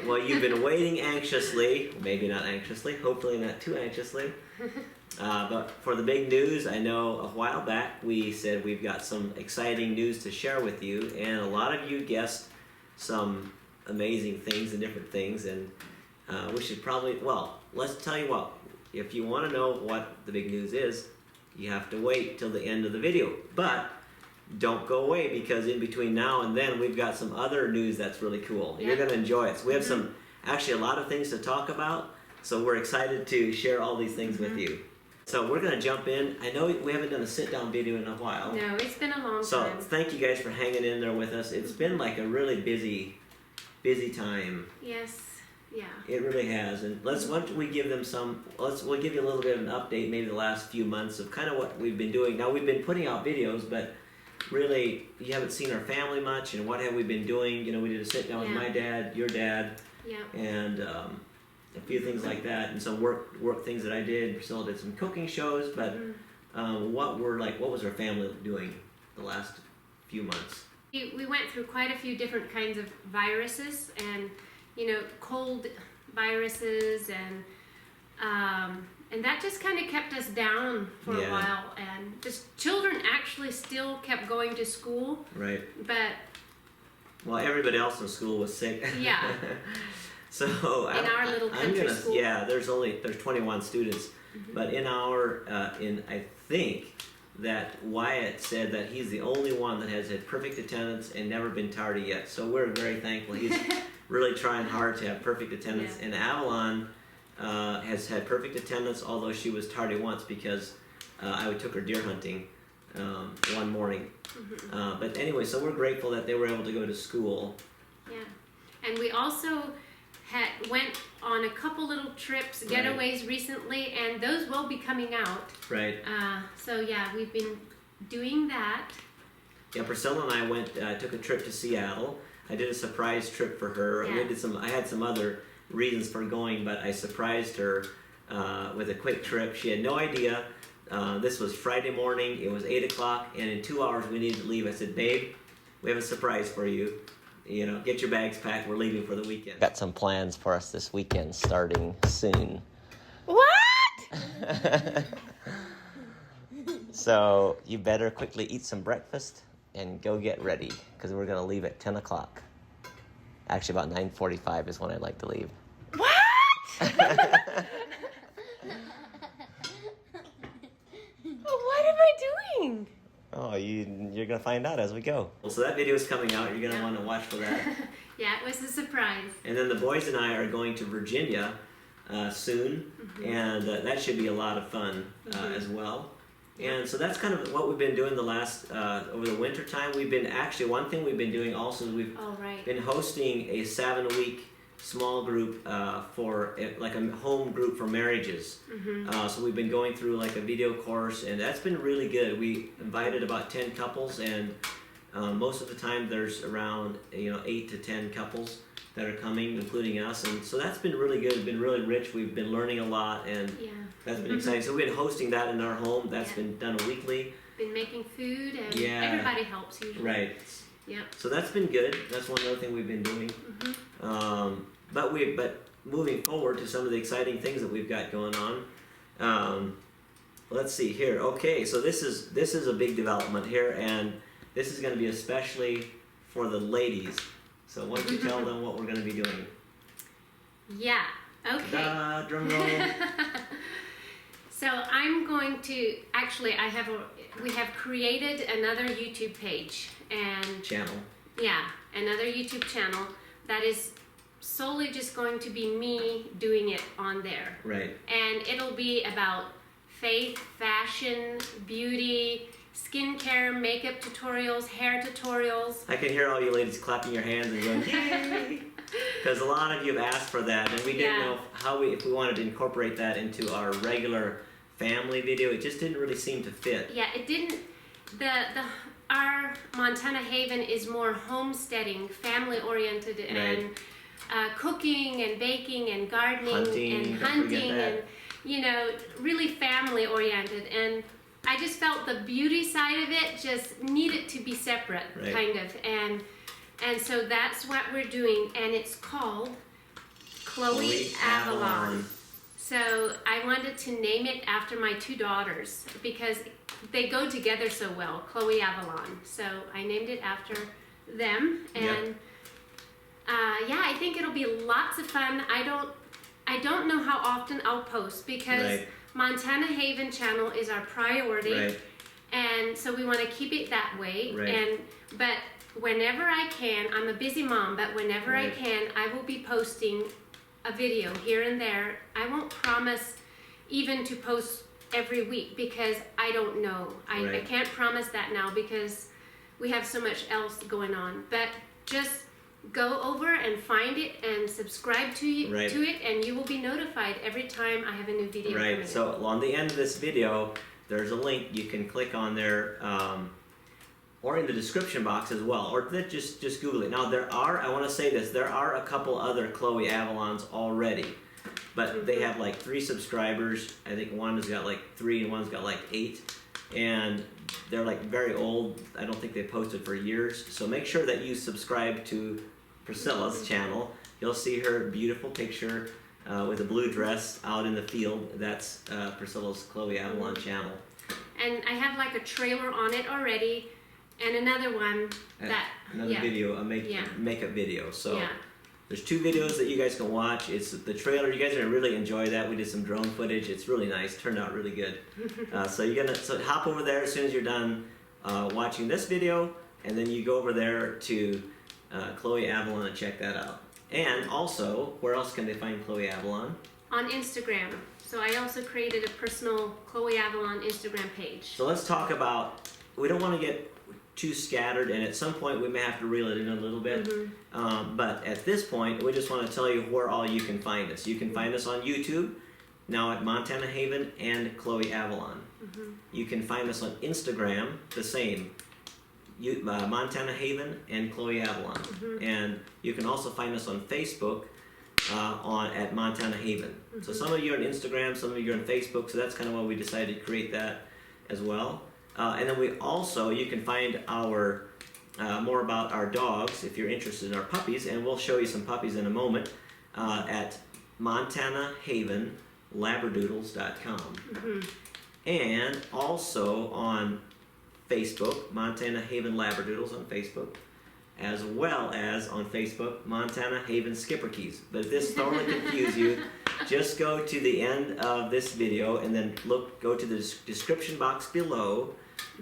Well, you've been waiting anxiously, maybe not anxiously, hopefully not too anxiously. But for the big news, I know a while back we said we've got some exciting news to share with you, and a lot of you guessed some amazing things and different things, and we should probably, well, let's tell you what, if you want to know what the big news is, you have to wait till the end of the video. But don't go away, because in between now and then we've got some other news that's really cool. You're going to enjoy it. So we have some, actually a lot of things to talk about, so we're excited to share all these things with you. So we're going to jump in. I know we haven't done a sit-down video in a while. No, it's been a long time. So thank you guys for hanging in there with us. It's been like a really busy time. Yes, yeah. It really has. And why don't we give them we'll give you a little bit of an update, maybe the last few months of kind of what we've been doing. Now we've been putting out videos, but really you haven't seen our family much, and what have we been doing. You know, we did a sit-down with my dad, your dad, and a few things like that, and some work things that I did. Priscilla did some cooking shows, but what was our family doing the last few months? We went through quite a few different kinds of viruses, and cold viruses, and that just kind of kept us down for a while. And the children actually still kept going to school, right? But everybody else in school was sick. Yeah. So in our little country school, there's 21 students, but in our I think that Wyatt said that he's the only one that has had perfect attendance and never been tardy yet. So we're very thankful. He's really trying hard to have perfect attendance. And Avalon has had perfect attendance, although she was tardy once because I took her deer hunting one morning. But anyway, so we're grateful that they were able to go to school. Yeah, and we also went on a couple little trips, getaways recently, and those will be coming out. Right. So yeah, we've been doing that. Yeah, Priscilla and I took a trip to Seattle. I did a surprise trip for her. Yeah. I had some other reasons for going, but I surprised her with a quick trip. She had no idea. This was Friday morning. It was 8 o'clock, and in 2 hours we needed to leave. I said, "Babe, we have a surprise for you. Get your bags packed. We're leaving for the weekend." Got some plans for us this weekend, starting soon. What? So you better quickly eat some breakfast and go get ready, because we're going to leave at 10 o'clock. Actually, about 9:45 is when I'd like to leave. What? What am I doing? Oh, you're going to find out as we go. Well, so that video is coming out. You're going to want to watch for that. Yeah, it was a surprise. And then the boys and I are going to Virginia soon, and that should be a lot of fun as well. And so that's kind of what we've been doing the last, over the winter time. One thing we've been doing also is we've been hosting a 7-week small group for like a home group for marriages. So we've been going through like a video course, and that's been really good. We invited about 10 couples, and most of the time there's around 8 to 10 couples that are coming, including us, and so that's been really good. It's been really rich. We've been learning a lot, and that's been exciting. So we've been hosting that in our home. That's been done weekly. Been making food, and everybody helps usually. Right. Yeah. So that's been good. That's one other thing we've been doing. But moving forward to some of the exciting things that we've got going on. Let's see here. Okay, so this is a big development here, and this is going to be especially for the ladies. So why don't you tell them what we're going to be doing? Yeah. Okay. Drum roll. So I'm going to we have created another YouTube page and channel. Yeah, another YouTube channel that is solely just going to be me doing it on there. Right. And it'll be about faith, fashion, beauty, skincare, makeup tutorials, hair tutorials. I can hear all you ladies clapping your hands and going, yay! Because a lot of you have asked for that, and we didn't know if we wanted to incorporate that into our regular family video. It just didn't really seem to fit. Yeah, it didn't. Our Montana Haven is more homesteading, family oriented, and cooking and baking and gardening hunting and really family oriented. And I just felt the beauty side of it just needed to be separate, kind of. And so that's what we're doing, and it's called Chloe Avalon. So I wanted to name it after my two daughters because they go together so well, Chloé Avalon. So I named it after them, and yeah, I think it'll be lots of fun. I don't know how often I'll post because Montana Haven channel is our priority, and so we want to keep it that way. But whenever I can, I'm a busy mom, but whenever I can, I will be posting a video here and there. I won't promise even to post every week because I don't know. I can't promise that now because we have so much else going on. But just go over and find it and subscribe to it, and you will be notified every time I have a new video coming in. So on the end of this video, there's a link you can click on there, or in the description box as well, or just Google it. Now I want to say this, there are a couple other Chloé Avalons already, but they have like 3 subscribers. I think one has got like 3 and one's got like 8, and they're like very old. I don't think they posted for years. So make sure that you subscribe to Priscilla's channel. You'll see her beautiful picture with a blue dress out in the field. That's Priscilla's Chloé Avalon channel. And I have like a trailer on it already. And another one video, a makeup video. So there's 2 videos that you guys can watch. It's the trailer. You guys are gonna really enjoy that. We did some drone footage. It's really nice. Turned out really good. So hop over there as soon as you're done watching this video, and then you go over there to Chloé Avalon and check that out. And also, where else can they find Chloé Avalon? On Instagram. So I also created a personal Chloé Avalon Instagram page. So let's talk about. We don't want to get too scattered, and at some point we may have to reel it in a little bit. But at this point, we just want to tell you where all you can find us. You can find us on YouTube, now at Montana Haven and Chloé Avalon. You can find us on Instagram, the same, Montana Haven and Chloé Avalon. And you can also find us on Facebook at Montana Haven. So some of you are on Instagram, some of you are on Facebook, so that's kind of why we decided to create that as well. And then you can find our more about our dogs if you're interested in our puppies, and we'll show you some puppies in a moment at MontanaHavenLabradoodles.com. And also on Facebook, Montana Haven Labradoodles on Facebook, as well as on Facebook, Montana Haven Skipperkeys. But if this totally confused you, just go to the end of this video and then go to the description box below,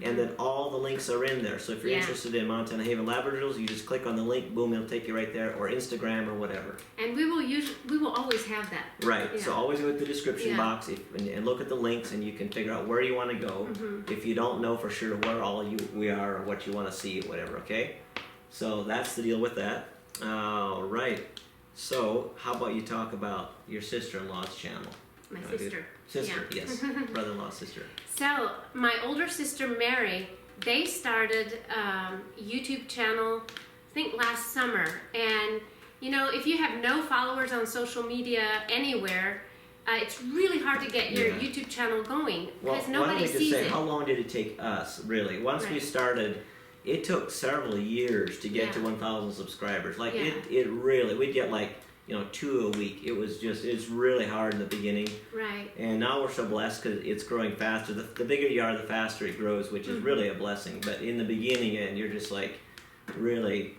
and then all the links are in there. So if you're interested in Montana Haven Labradoodles, you just click on the link, boom, it'll take you right there, or Instagram or whatever. And we will always have that. Right. So always go to the description box and look at the links, and you can figure out where you want to go. If you don't know for sure where we are or what you want to see, whatever. Okay. So that's the deal with that. All right. So how about you talk about your sister-in-law's channel? My sister. Sister, yes. Brother-in-law's sister. So my older sister Mary, they started a YouTube channel, I think last summer. And you know, if you have no followers on social media anywhere, it's really hard to get your YouTube channel going because nobody sees it. How long did it take us, really? Once we started, it took several years to get to 1,000 subscribers. Like it really, we'd get like 2 a week. It's really hard in the beginning. Right. And now we're so blessed because it's growing faster. The bigger you are, the faster it grows, which is really a blessing. But in the beginning, and you're just like really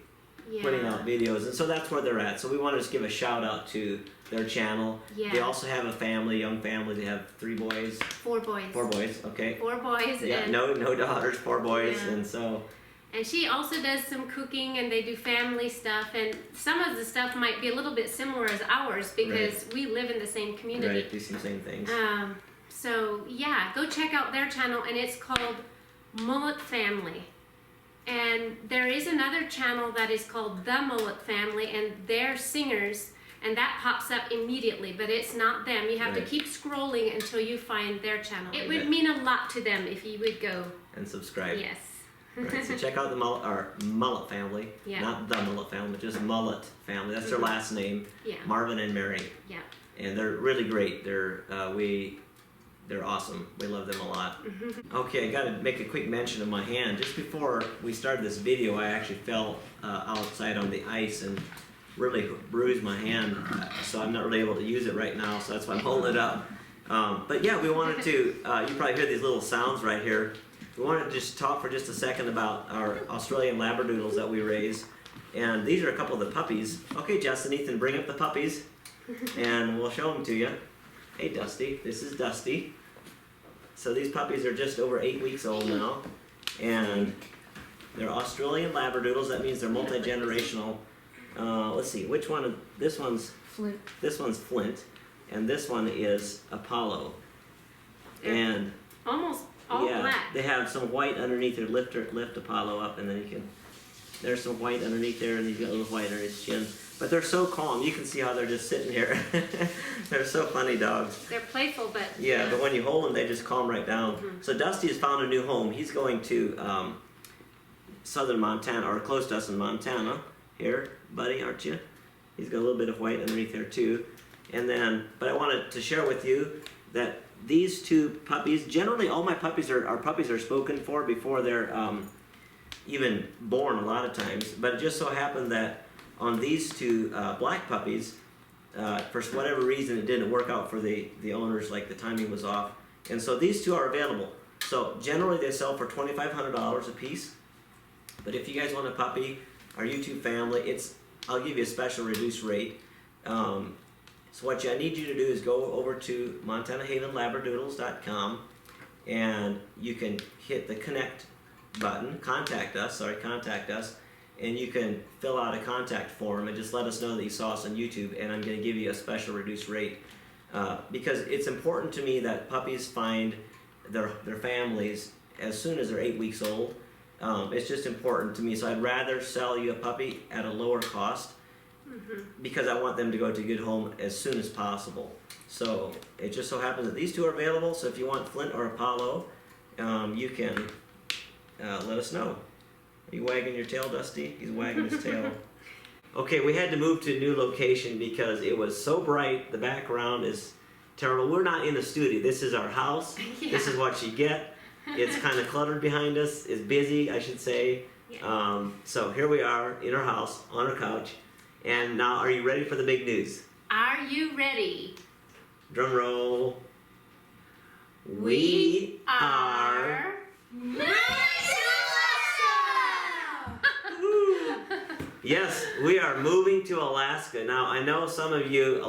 putting out videos, and so that's where they're at. So we want to just give a shout out to their channel. They also have a family, young family. They have 3 boys. 4 boys. 4 boys. Okay. 4 boys. Yeah. No daughters. 4 boys, and so. And she also does some cooking, and they do family stuff, and some of the stuff might be a little bit similar as ours because we live in the same community. Right, do some same things. So yeah, go check out their channel, and it's called Mullet Family. And there is another channel that is called The Mullet Family, and they're singers, and that pops up immediately, but it's not them. You have to keep scrolling until you find their channel. It would mean a lot to them if you would go and subscribe. Yes. Right, so check out the Mullet Family, not the Mullet Family, just Mullet Family. That's their last name, Marvin and Mary. Yeah. And they're really great. They're awesome. We love them a lot. Okay, I got to make a quick mention of my hand. Just before we started this video, I actually fell outside on the ice and really bruised my hand, so I'm not really able to use it right now, so that's why I'm holding it up. But yeah, we wanted to, you probably hear these little sounds right here. We wanted to just talk for just a second about our Australian Labradoodles that we raise. And these are a couple of the puppies. Okay, Justin, Ethan, bring up the puppies and we'll show them to you. Hey, Dusty, this is Dusty. So these puppies are just over 8 weeks old now. And they're Australian Labradoodles. That means they're multi-generational. Let's see, which one? This one's Flint. This one's Flint, and this one is Apollo. And Almost all black. they have some white underneath there. Lift Apollo up, and then you can. There's some white underneath there, and he's got a little white under his chin. But they're so calm. You can see how they're just sitting here. They're so funny dogs. They're playful, but Yeah, but when you hold them, they just calm right down. So Dusty has found a new home. He's going to southern Montana, or close to us in Montana. Here, buddy, aren't you? He's got a little bit of white underneath there too. And then, but I wanted to share with you that these two puppies, generally all my puppies are spoken for before they're even born a lot of times. But it just so happened that on these two black puppies, for whatever reason, it didn't work out for the owners, like the timing was off. And so these two are available. So generally they sell for $2,500 a piece. But if you guys want a puppy, our YouTube family, I'll give you a special reduced rate. So what I need you to do is go over to MontanaHavenLabradoodles.com and you can hit the connect button, contact us, and you can fill out a contact form and just let us know that you saw us on YouTube, and I'm going to give you a special reduced rate. Because it's important to me that puppies find their families as soon as they're 8 weeks old. It's just important to me, so I'd rather sell you a puppy at a lower cost because I want them to go to a good home as soon as possible. So it just so happens that these two are available, so if you want Flint or Apollo, you can let us know. Are you wagging your tail, Dusty? He's wagging his tail. Okay, we had to move to a new location because it was so bright. The background is terrible. We're not in a studio. This is our house. Yeah. This is what you get. It's kind of cluttered behind us. It's busy, I should say. Yeah. So here we are in our house, on our couch. And now, are you ready for the big news? Are you ready? Drum roll. We are Yes, we are moving to Alaska. Now, I know a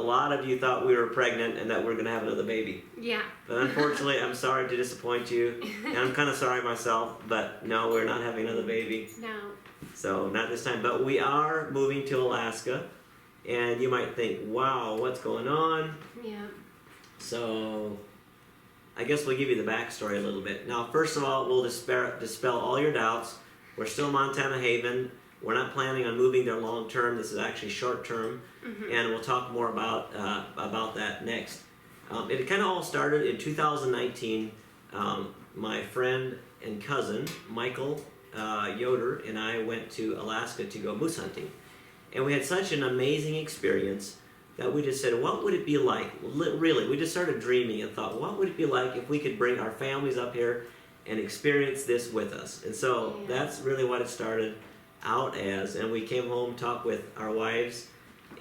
lot of you thought we were pregnant and that we're going to have another baby. Yeah. But unfortunately, I'm sorry to disappoint you. And I'm kind of sorry myself, but no, we're not having another baby. No. So, not this time. But we are moving to Alaska. And you might think, wow, what's going on? Yeah. So, I guess we'll give you the backstory a little bit. Now, first of all, we'll dispel all your doubts. We're still Montana Haven. We're not planning on moving there long term. This is actually short term, and we'll talk more about that next. It kind of all started in 2019. My friend and cousin Michael Yoder and I went to Alaska to go moose hunting, and we had such an amazing experience that we just said, what would it be like? Really, we just started dreaming and thought, what would it be like if we could bring our families up here and experience this with us? And so that's really what it started out as. And we came home, talked with our wives,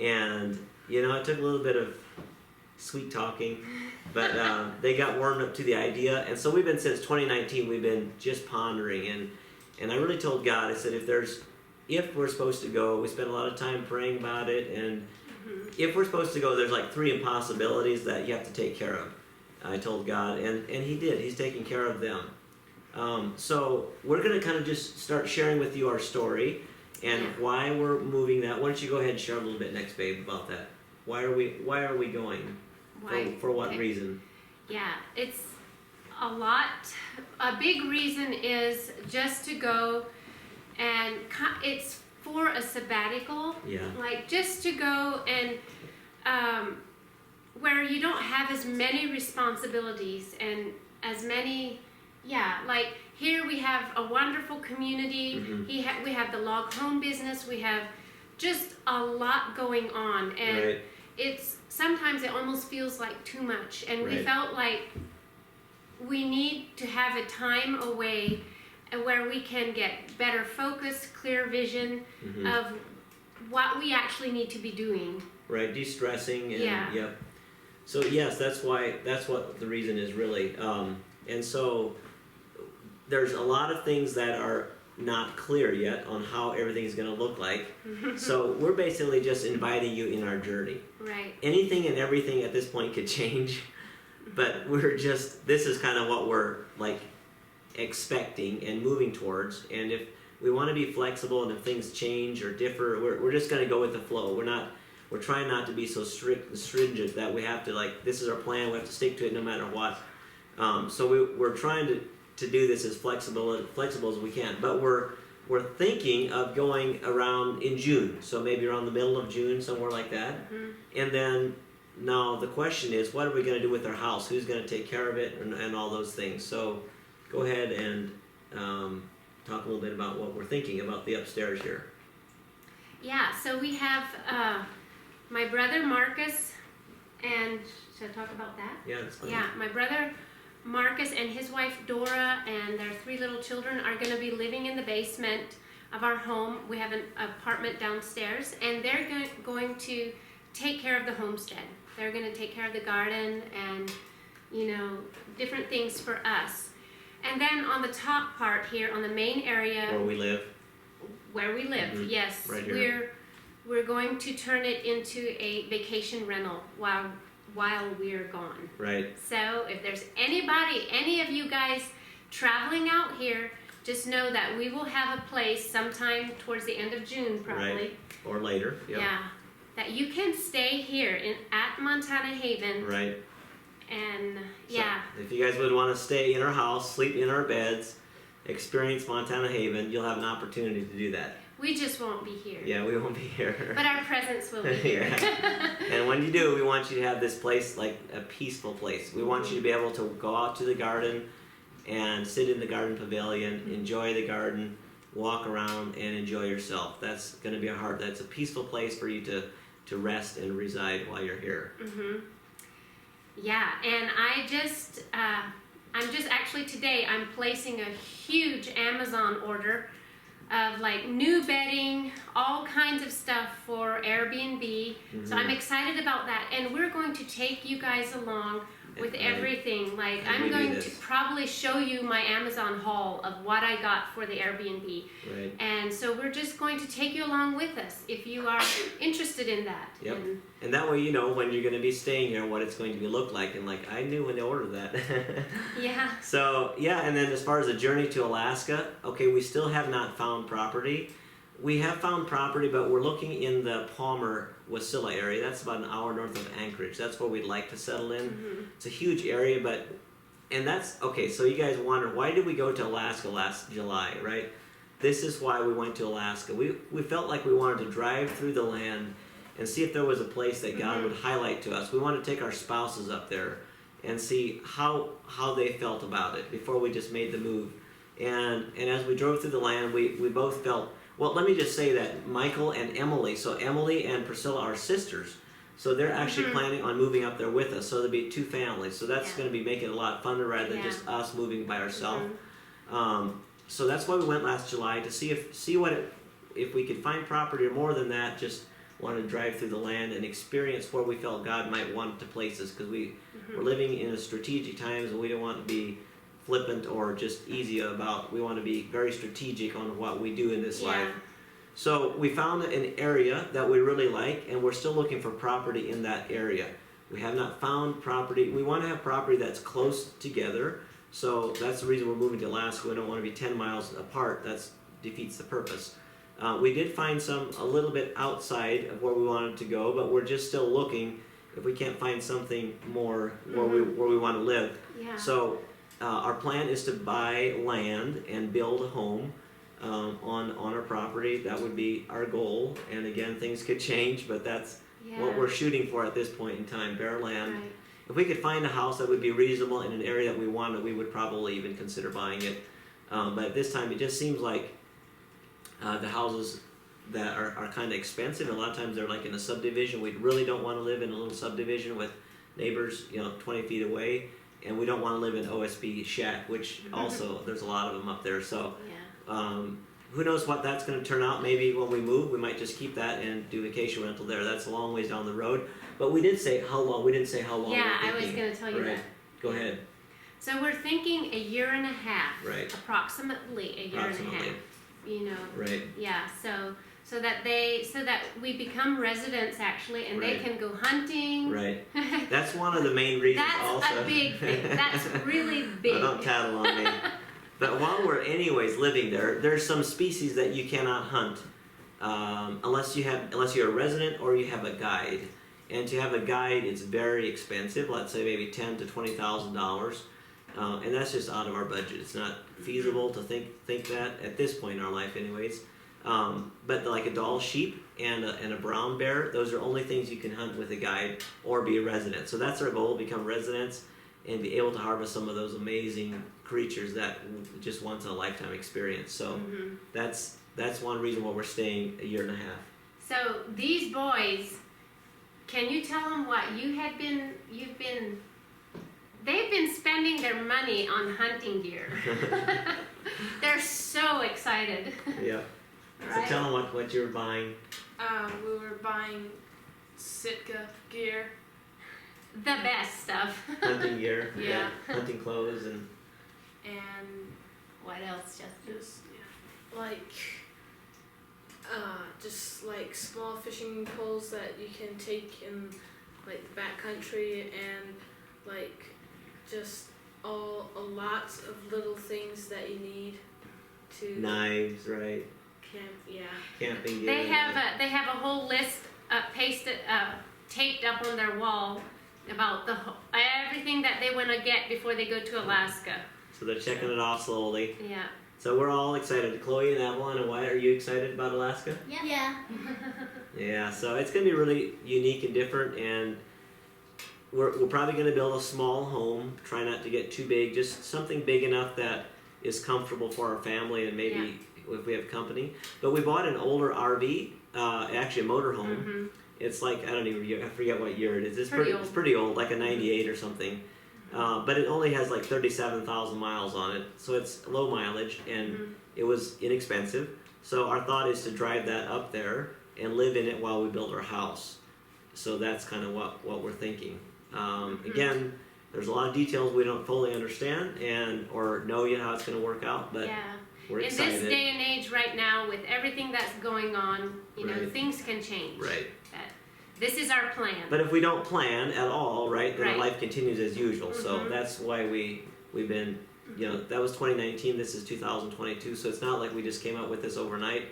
and it took a little bit of sweet talking, but they got warmed up to the idea. And so we've been, since 2019, we've been just pondering, and I really told God, I said, if we're supposed to go, we spent a lot of time praying about it, and if we're supposed to go, there's like 3 impossibilities that you have to take care of. I told God, and he did. He's taking care of them. So we're going to kind of just start sharing with you our story and why we're moving that. Why don't you go ahead and share a little bit next, babe, about that? Why are we going? Why? For what reason? Yeah, it's a lot. A big reason is just to go, and it's for a sabbatical. Yeah. Like just to go and where you don't have as many responsibilities and as many. Yeah, like here we have a wonderful community. We have the log home business. We have just a lot going on, and it's sometimes it almost feels like too much. And we felt like we need to have a time away where we can get better focus, clear vision of what we actually need to be doing. Right, de-stressing and Yeah. yep. So yes, that's what the reason is really. And so there's a lot of things that are not clear yet on how everything's going to look like. So we're basically just inviting you in our journey. Right. Anything and everything at this point could change, but this is kind of what we're like expecting and moving towards. And if we want to be flexible and if things change or differ, we're just going to go with the flow. We're trying not to be so stringent that we have to like, this is our plan, we have to stick to it no matter what. So we're trying to do this as flexible as we can, but we're thinking of going around in June, so maybe around the middle of June, somewhere like that. And then now the question is, what are we going to do with our house? Who's going to take care of it and all those things? So go ahead and talk a little bit about what we're thinking about the upstairs here. Yeah, so we have my brother Marcus, and should I talk about that? Yeah, that's fine. Yeah, my brother Marcus and his wife Dora and their 3 little children are going to be living in the basement of our home. We have an apartment downstairs, and they're going to take care of the homestead. They're going to take care of the garden and, different things for us. And then on the top part here, on the main area Where we live. Yes, Right here. we're going to turn it into a vacation rental while we're gone. Right. So if there's any of you guys traveling out here, just know that we will have a place sometime towards the end of June, probably. Right. Or later. Yep. Yeah, that you can stay here at Montana Haven. Right. And So yeah. if you guys would want to stay in our house, sleep in our beds, experience Montana Haven, you'll have an opportunity to do that. We just won't be here. Yeah, we won't be here. But our presence will be here. Yeah. And when you do, we want you to have this place like a peaceful place. We want you to be able to go out to the garden and sit in the garden pavilion, enjoy the garden, walk around and enjoy yourself. That's going to be that's a peaceful place for you to rest and reside while you're here. Yeah, and I'm just actually today I'm placing a huge Amazon order of like new bedding, all kinds of stuff for Airbnb. So I'm excited about that, and we're going to take you guys along with everything. Like I'm going to probably show you my Amazon haul of what I got for the Airbnb. Right. And so we're just going to take you along with us if you are interested in that. Yep. And that way you know when you're going to be staying here what it's going to look like. And like I knew when they ordered that. Yeah. So yeah, and then as far as the journey to Alaska, okay, we still have not found property. We have found property, but we're looking in the Palmer-Wasilla area. That's about an hour north of Anchorage. That's where we'd like to settle in. It's a huge area, and that's, okay, so you guys wonder, why did we go to Alaska last July, right? This is why we went to Alaska. We felt like we wanted to drive through the land and see if there was a place that God would highlight to us. We wanted to take our spouses up there and see how they felt about it before we just made the move. And as we drove through the land, we both felt, well, let me just say that Michael and Emily, so Emily and Priscilla are sisters, so they're actually planning on moving up there with us, so there'll be 2 families, so that's going to be making it a lot funner rather than just us moving by ourselves. So that's why we went last July, to see if we could find property, or more than that, just wanted to drive through the land and experience where we felt God might want to place us, because we're living in a strategic times and we don't want to be flippant or just easy about. We want to be very strategic on what we do in this life. So we found an area that we really like, and we're still looking for property in that area. We have not found property. We want to have property that's close together, so that's the reason we're moving to Alaska. We don't want to be 10 miles apart. That defeats the purpose. We did find some a little bit outside of where we wanted to go, but we're just still looking if we can't find something more where we want to live. So our plan is to buy land and build a home on our property. That would be our goal. And again, things could change, but that's what we're shooting for at this point in time, bare land. Right. If we could find a house that would be reasonable in an area that we wanted, we would probably even consider buying it. But at this time, it just seems like the houses that are kind of expensive. A lot of times they're like in a subdivision. We really don't want to live in a little subdivision with neighbors, 20 feet away. And we don't want to live in OSB shack, which also there's a lot of them up there. So who knows what that's going to turn out. Maybe when we move, we might just keep that and do vacation rental there. That's a long ways down the road. But we did say how long. We didn't say how long. Yeah, we're I was thinking. going to tell you Right. that. Go ahead. So we're thinking a year and a half. Right. Approximately a year and a half. You know. Right. Yeah. So that we become residents actually, and they Right. can go hunting. Right. That's one of the main reasons. That's also. a big thing. That's really big. Well, don't tattle on me. But while we're anyways living there, there's some species that you cannot hunt unless you're a resident or you have a guide. And to have a guide, it's very expensive. Let's say maybe $10,000 to $20,000, and that's just out of our budget. It's not feasible to think that at this point in our life, anyways. But like a Dall sheep and a brown bear, those are only things you can hunt with a guide or be a resident. So that's our goal: become residents and be able to harvest some of those amazing creatures that just once in a lifetime experience. So that's one reason why we're staying a year and a half. So these boys, can you tell them what they've been spending their money on hunting gear. They're so excited. Yeah. Right? So tell them what you were buying. We were buying Sitka gear. The best stuff. Hunting gear. Yeah. Hunting clothes and What else, Justin? just just like small fishing poles that you can take in like the backcountry, and like just a lot of little things that you need to knives, right? Camping gear. They have a whole list taped up on their wall about everything that they want to get before they go to Alaska. So they're checking it off slowly. Yeah. So we're all excited. Chloe and Avalon and Wyatt, are you excited about Alaska? Yeah. Yeah, so it's going to be really unique and different, and we're probably going to build a small home, try not to get too big, just something big enough that is comfortable for our family and maybe if we have company. But we bought an older RV, actually a motorhome. Mm-hmm. It's like, I forget what year it is. It's Pretty old. It's pretty old, like a 98 or something. But it only has like 37,000 miles on it, so it's low mileage, and it was inexpensive. So our thought is to drive that up there and live in it while we build our house. So that's kind of what we're thinking. Again, there's a lot of details we don't fully understand or know yet how it's going to work out, but we're excited. In this day and age right now, with everything that's going on, Right. things can change. Right. This is our plan. But if we don't plan at all, right, then Right. life continues as usual. So that's why we've been, that was 2019, this is 2022, so it's not like we just came up with this overnight.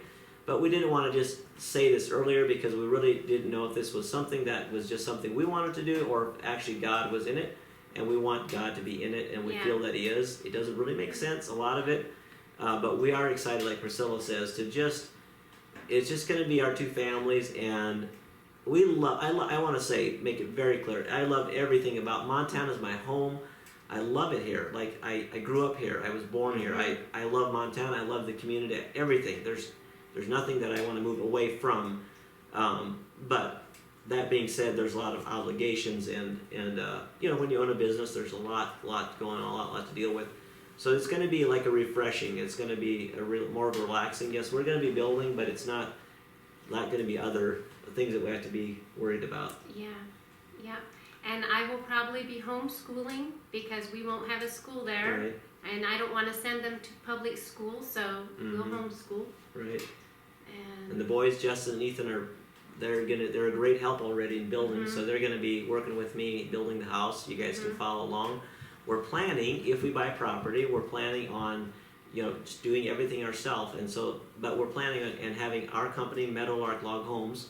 But we didn't want to just say this earlier because we really didn't know if this was something that was just something we wanted to do or if actually God was in it, and we want God to be in it, and we feel that He is. It doesn't really make sense, a lot of it, but we are excited, like Priscilla says, it's just going to be our two families, and I want to make it very clear, I love everything about Montana's my home. I love it here. Like, I grew up here. I was born here. I love Montana. I love the community. Everything. There's nothing that I want to move away from. But that being said, there's a lot of obligations, and when you own a business, there's a lot going on, a lot to deal with. So it's going to be like a refreshing. It's going to be more of a relaxing. Yes, we're going to be building, but it's not going to be other things that we have to be worried about. Yeah. And I will probably be homeschooling because we won't have a school there. Right. And I don't want to send them to public school, so we'll homeschool. Right. And the boys, Justin and Ethan, they're a great help already in building, so they're going to be working with me building the house. You guys can follow along. We're planning, if we buy property, we're planning on just doing everything ourselves, but we're planning on having our company, Meadowlark Log Homes,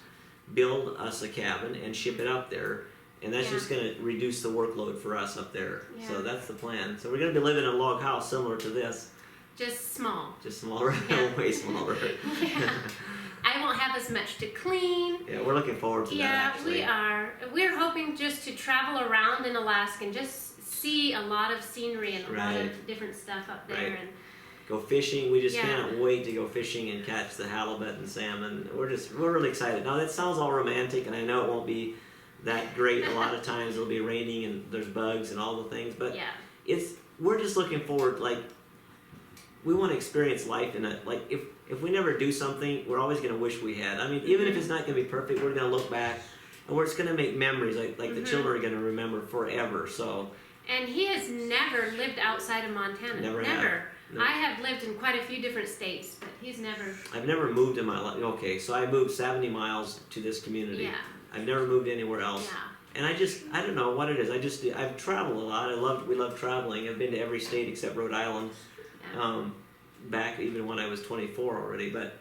build us a cabin and ship it up there, and that's just going to reduce the workload for us up there. So that's the plan. So we're going to be living in a log house similar to this. Just small. Just smaller, way smaller. I won't have as much to clean. Yeah, we're looking forward to that, actually. We are. We're hoping just to travel around in Alaska and just see a lot of scenery and a lot of different stuff up there. And go fishing. We just cannot wait to go fishing and catch the halibut and salmon. We're really excited. Now that sounds all romantic, and I know it won't be that great. A lot of times it'll be raining and there's bugs and all the things, but we're just looking forward. Like, we want to experience life in a, like, if we never do something, we're always going to wish we had. I mean, even if it's not going to be perfect, we're going to look back and we're just going to make memories like the children are going to remember forever. So. And he has never lived outside of Montana. Never. No. I have lived in quite a few different states, but he's never. I've never moved in my life. Okay, so I moved 70 miles to this community. Yeah. I've never moved anywhere else. Yeah. And I don't know what it is. I've traveled a lot. We love traveling. I've been to every state except Rhode Island. Yeah. Back even when I was 24 already. But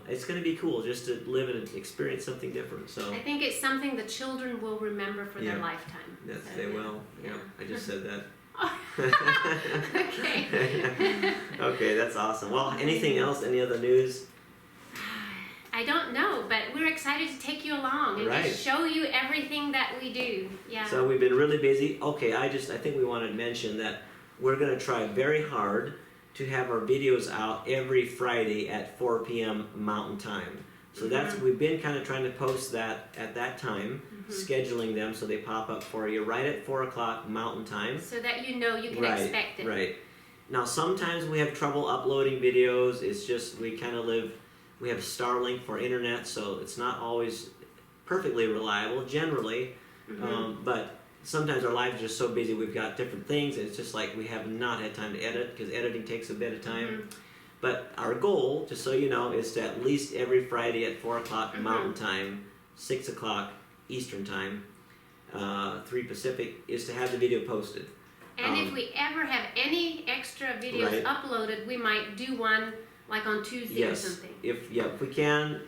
it's going to be cool just to live and experience something different. So I think it's something the children will remember for their lifetime. Yes, So, they will. Yeah. I just said that. Okay. Okay, that's awesome. Well, anything else? Any other news? I don't know, but we're excited to take you along and just show you everything that we do. Yeah. So we've been really busy. Okay, I think we wanted to mention that we're going to try very hard to have our videos out every Friday at 4 p.m. Mountain Time. So that's, we've been kind of trying to post that at that time, scheduling them so they pop up for you right at 4 o'clock Mountain Time. So that you know you can expect it. Right. Now sometimes we have trouble uploading videos. It's just we kind of we have Starlink for internet, so it's not always perfectly reliable generally. But sometimes our lives are just so busy, we've got different things, and it's just like we have not had time to edit because editing takes a bit of time. But our goal, just so you know, is to at least every Friday at 4 o'clock Mountain Time, 6 o'clock Eastern Time, 3 Pacific, is to have the video posted. And if we ever have any extra videos uploaded, we might do one like on Tuesday or something. If we can,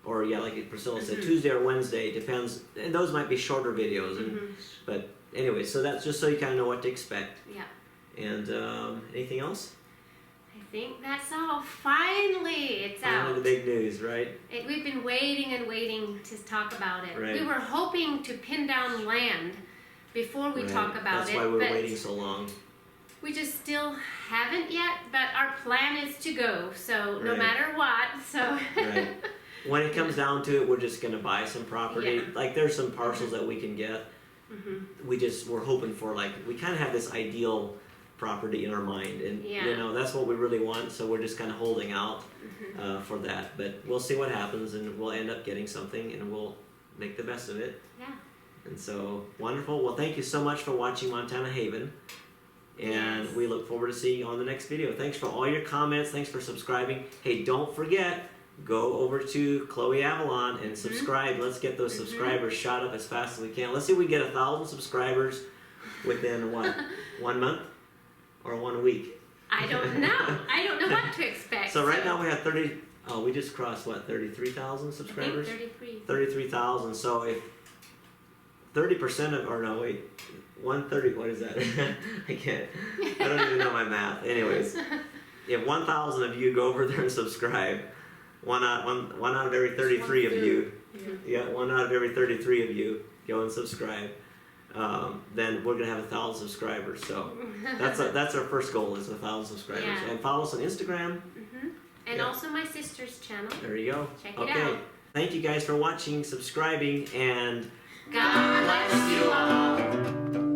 or like Priscilla said, Tuesday or Wednesday, depends. And those might be shorter videos. But anyway, so that's just so you kind of know what to expect. Yeah. And anything else? I think that's all. Finally, it's out. Finally, the big news, right? We've been waiting and waiting to talk about it. Right. We were hoping to pin down land before we talk about That's it. why we were waiting so long. We just still haven't yet, but our plan is to go. So no matter what, so. When it comes down to it, we're just going to buy some property. Like there's some parcels that we can get. We're hoping for, like, we kind of have this ideal property in our mind, and you know that's what we really want, so we're just kind of holding out for that, but we'll see what happens, and we'll end up getting something, and we'll make the best of it. And so wonderful. Well, thank you so much for watching Montana Haven, and we look forward to seeing you on the next video. Thanks for all your comments. Thanks for subscribing. Hey, don't forget, go over to Chloé Avalon and subscribe. Let's get those subscribers shot up as fast as we can. Let's see if we can get 1,000 subscribers within what, 1 month? Or 1 week? I don't know. I don't know what to expect. So right now we have we just crossed what, 33,000 subscribers? I think 33. 33,000. So if 30% of, or no, wait, 130, what is that? I don't even know my math. Anyways, if 1,000 of you go over there and subscribe, one out of every 33 of you, one out of every 33 of you go and subscribe. Then we're gonna have 1,000 subscribers. So that's our first goal, is 1,000 subscribers. And follow us on Instagram. And also my sister's channel. There you go. Check it out. Thank you guys for watching, subscribing, and God bless you all.